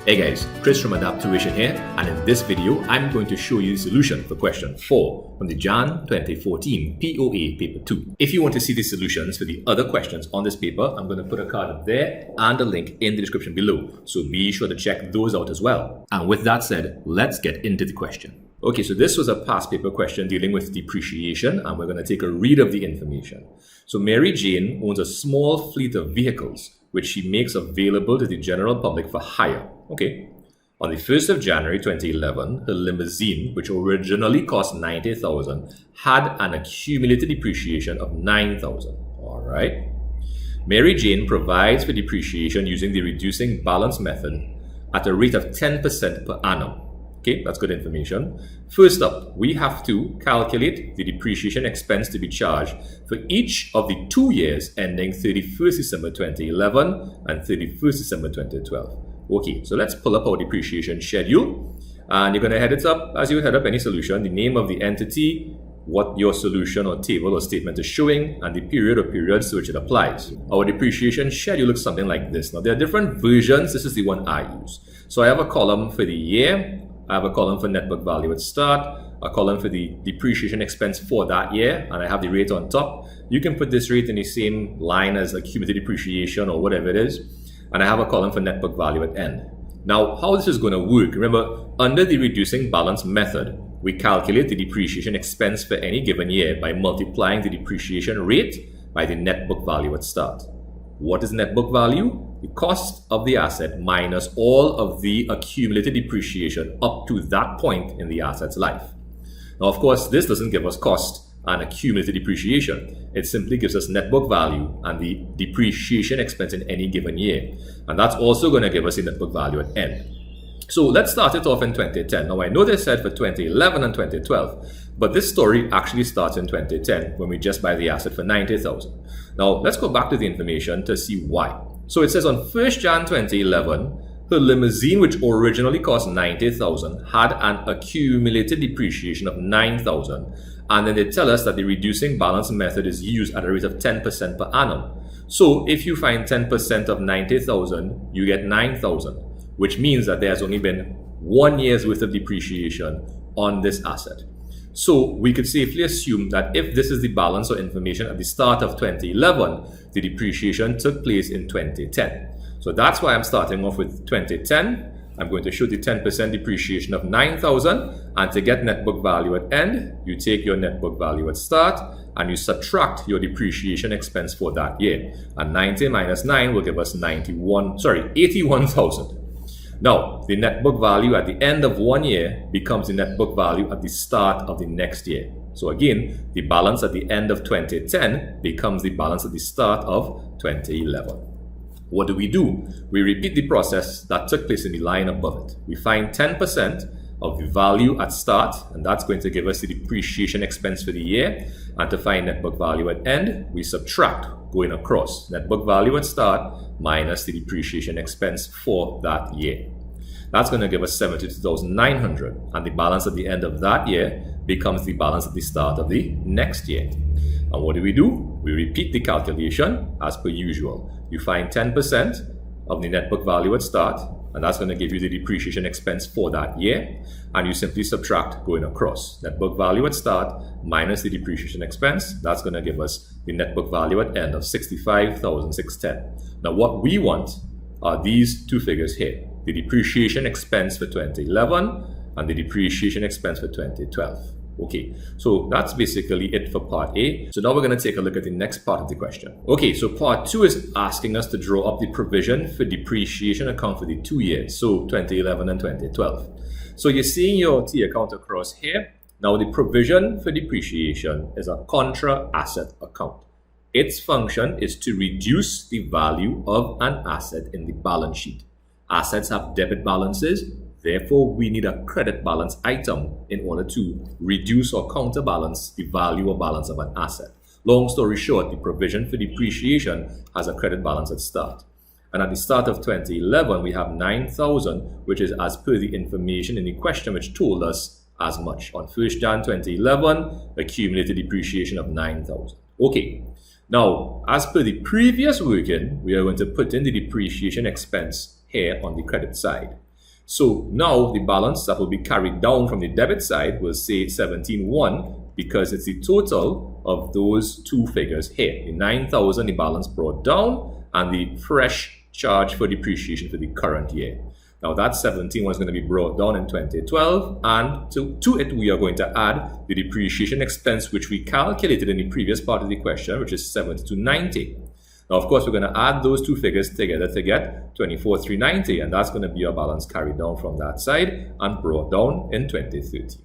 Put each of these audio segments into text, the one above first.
Hey guys, Chris from Depreciation here, and in this video, I'm going to show you the solution for question 4 from the Jan 2014 POA Paper 2. If you want to see the solutions for the other questions on this paper, I'm going to put a card up there and a link in the description below, so be sure to check those out as well. And with that said, let's get into the question. Okay, so this was a past paper question dealing with depreciation, and we're going to take a read of the information. So Mary Jane owns a small fleet of vehicles which she makes available to the general public for hire. Okay. On the 1st of January 2011, her limousine, which originally cost $90,000, had an accumulated depreciation of $9,000. All right. Mary Jane provides for depreciation using the reducing balance method at a rate of 10% per annum. Okay, that's good information. First up, we have to calculate the depreciation expense to be charged for each of the 2 years ending 31st December 2011 and 31st December 2012. Okay, so let's pull up our depreciation schedule, and you're going to head it up as you would head up any solution, the name of the entity, what your solution or table or statement is showing, and the period or periods to which it applies. Our depreciation schedule looks something like this. Now, there are different versions. This is the one I use. So I have a column for the year, I have a column for net book value at start, a column for the depreciation expense for that year, and I have the rate on top. You can put this rate in the same line as accumulated depreciation or whatever it is, and I have a column for net book value at end. Now, how this is going to work, remember, under the reducing balance method, we calculate the depreciation expense for any given year by multiplying the depreciation rate by the net book value at start. What is net book value? The cost of the asset minus all of the accumulated depreciation up to that point in the asset's life. Now, of course, this doesn't give us cost and accumulated depreciation. It simply gives us net book value and the depreciation expense in any given year. And that's also going to give us the net book value at end. So let's start it off in 2010. Now, I know they said for 2011 and 2012, but this story actually starts in 2010 when we just buy the asset for $90,000. Now, let's go back to the information to see why. So it says on 1st Jan 2011, her limousine, which originally cost $90,000, had an accumulated depreciation of $9,000. And then they tell us that the reducing balance method is used at a rate of 10% per annum. So if you find 10% of $90,000, you get $9,000, which means that there has only been 1 year's worth of depreciation on this asset. So we could safely assume that if this is the balance or information at the start of 2011, the depreciation took place in 2010. So that's why I'm starting off with 2010. I'm going to show the 10% depreciation of $9,000, and to get net book value at end, you take your net book value at start and you subtract your depreciation expense for that year. And 90 minus 9 will give us 81,000. Now, the net book value at the end of 1 year becomes the net book value at the start of the next year. So again, the balance at the end of 2010 becomes the balance at the start of 2011. What do? We repeat the process that took place in the line above it. We find 10% of the value at start, and that's going to give us the depreciation expense for the year. And to find net book value at end, we subtract going across net book value at start minus the depreciation expense for that year. That's going to give us 72,900, and the balance at the end of that year becomes the balance at the start of the next year. And what do? We repeat the calculation as per usual. You find 10% of the net book value at start, and that's going to give you the depreciation expense for that year, and you simply subtract going across net book value at start minus the depreciation expense. That's going to give us the net book value at end of 65,610. Now, what we want are these two figures here, the depreciation expense for 2011 and the depreciation expense for 2012. Okay, so that's basically it for part A. So now we're going to take a look at the next part of the question. Okay, so part 2 is asking us to draw up the provision for depreciation account for the 2 years, so 2011 and 2012. So you're seeing your T account across here. Now the provision for depreciation is a contra asset account. Its function is to reduce the value of an asset in the balance sheet. Assets have debit balances. Therefore, we need a credit balance item in order to reduce or counterbalance the value or balance of an asset. Long story short, the provision for depreciation has a credit balance at start. And at the start of 2011, we have 9,000, which is as per the information in the question, which told us as much. On 1st Jan 2011, accumulated depreciation of 9,000. Okay, now, as per the previous working, we are going to put in the depreciation expense here on the credit side. So now the balance that will be carried down from the debit side will say 17,1 because it's the total of those two figures here. The 9,000, the balance brought down, and the fresh charge for depreciation for the current year. Now that 17 is going to be brought down in 2012, and to it we are going to add the depreciation expense which we calculated in the previous part of the question, which is 7290. Now of course we're going to add those two figures together to get 24,390, and that's going to be our balance carried down from that side and brought down in 2013.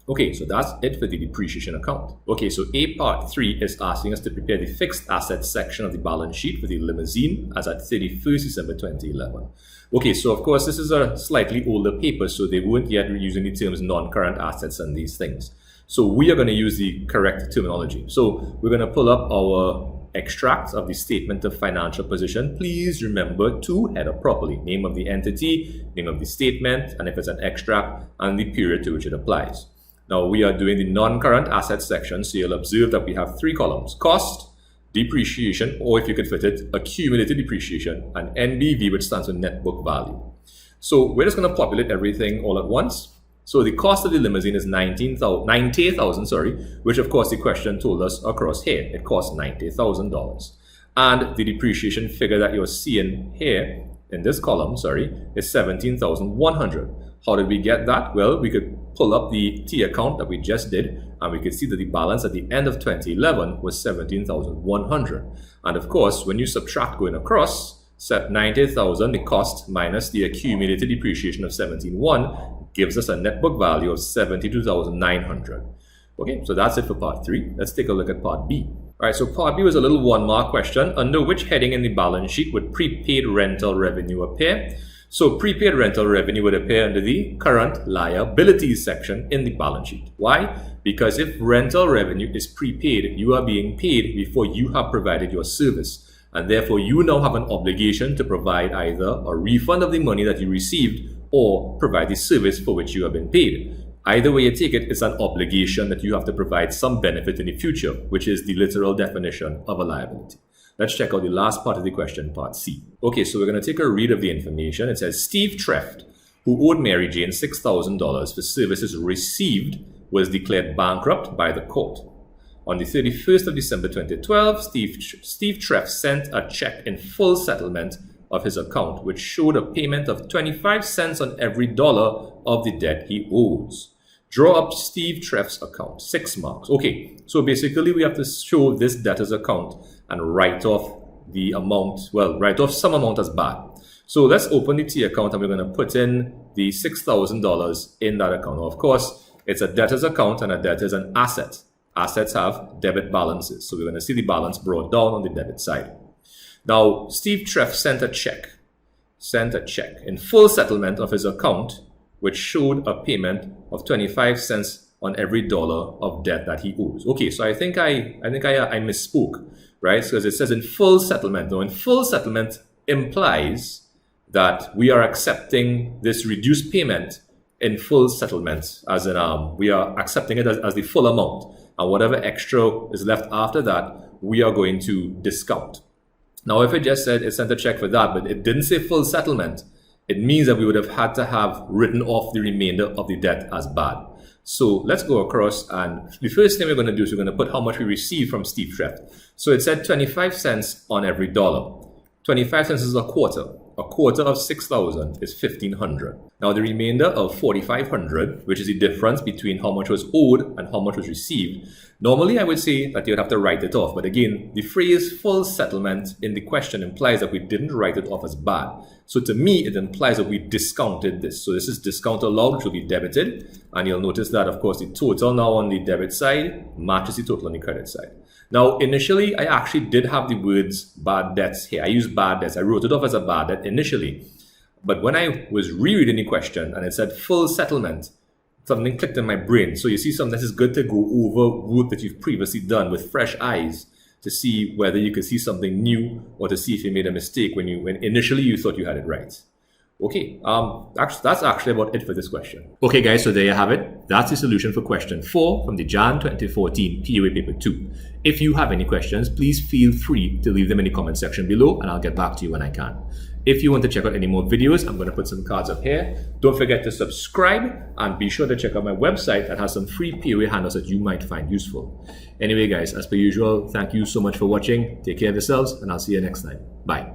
Okay, so that's it for the depreciation account. Okay, so A part 3 is asking us to prepare the fixed assets section of the balance sheet for the limousine as at 31st December 2011. Okay, so of course this is a slightly older paper, so they weren't yet using the terms non-current assets and these things. So we are going to use the correct terminology. So we're going to pull up our extract of the statement of financial position. Please remember to header properly. Name of the entity, name of the statement, and if it's an extract, and the period to which it applies. Now we are doing the non-current assets section, so you'll observe that we have three columns: cost, depreciation, or if you could fit it, accumulated depreciation, and NBV, which stands for net book value. So we're just going to populate everything all at once. So the cost of the limousine is $90,000, which of course the question told us across here. It costs $90,000. And the depreciation figure that you're seeing here in this column, is $17,100. How did we get that? Well, we could pull up the T account that we just did, and we could see that the balance at the end of 2011 was $17,100. And of course, when you subtract going across, $90,000, the cost minus the accumulated depreciation of $17,100 gives us a net book value of $72,900. Okay, so that's it for part 3. Let's take a look at part B. All right, so part B was a little one-mark question. Under which heading in the balance sheet would prepaid rental revenue appear? So prepaid rental revenue would appear under the current liabilities section in the balance sheet. Why? Because if rental revenue is prepaid, you are being paid before you have provided your service. And therefore, you now have an obligation to provide either a refund of the money that you received or provide the service for which you have been paid. Either way you take it, it's an obligation that you have to provide some benefit in the future, which is the literal definition of a liability. Let's check out the last part of the question, part C. Okay, so we're going to take a read of the information. It says, Steve Treft, who owed Mary Jane $6,000 for services received, was declared bankrupt by the court. On the 31st of December 2012, Steve Treft sent a check in full settlement of his account, which showed a payment of 25 cents on every dollar of the debt he owes. Draw up Steve Treft's account, 6 marks. Okay, so basically we have to show this debtor's account and write off the amount, write off some amount as bad. So let's open the T account and we're going to put in the $6,000 in that account. Now, of course, it's a debtor's account and a debtor is an asset. Assets have debit balances. So we're going to see the balance brought down on the debit side. Now, Steve Treft sent a check in full settlement of his account, which showed a payment of 25 cents on every dollar of debt that he owes. Okay, so I think I misspoke, right? Because it says in full settlement. Now, in full settlement implies that we are accepting this reduced payment in full settlement, as in we are accepting it as the full amount, and whatever extra is left after that, we are going to discount. Now, if it just said it sent a check for that, but it didn't say full settlement, it means that we would have had to have written off the remainder of the debt as bad. So let's go across, and the first thing we're going to do is we're going to put how much we received from Steve Treft. So it said 25 cents on every dollar. 25 cents is a quarter. A quarter of 6,000 is 1,500. Now the remainder of 4,500, which is the difference between how much was owed and how much was received, normally I would say that you'd have to write it off. But again, the phrase full settlement in the question implies that we didn't write it off as bad. So to me, it implies that we discounted this. So this is discount allowed, which will be debited. And you'll notice that, of course, the total now on the debit side matches the total on the credit side. Now, initially, I actually did have the words bad debts here. I used bad debts. I wrote it off as a bad debt initially. But when I was rereading the question and it said full settlement, something clicked in my brain. So you see, sometimes it's good to go over work that you've previously done with fresh eyes to see whether you could see something new or to see if you made a mistake when initially you thought you had it right. Okay, that's actually about it for this question. Okay guys, so there you have it. That's the solution for question 4 from the Jan 2014 POA paper 2. If you have any questions, please feel free to leave them in the comment section below and I'll get back to you when I can. If you want to check out any more videos, I'm going to put some cards up here. Don't forget to subscribe and be sure to check out my website that has some free POA handouts that you might find useful. Anyway guys, as per usual, thank you so much for watching. Take care of yourselves and I'll see you next time. Bye.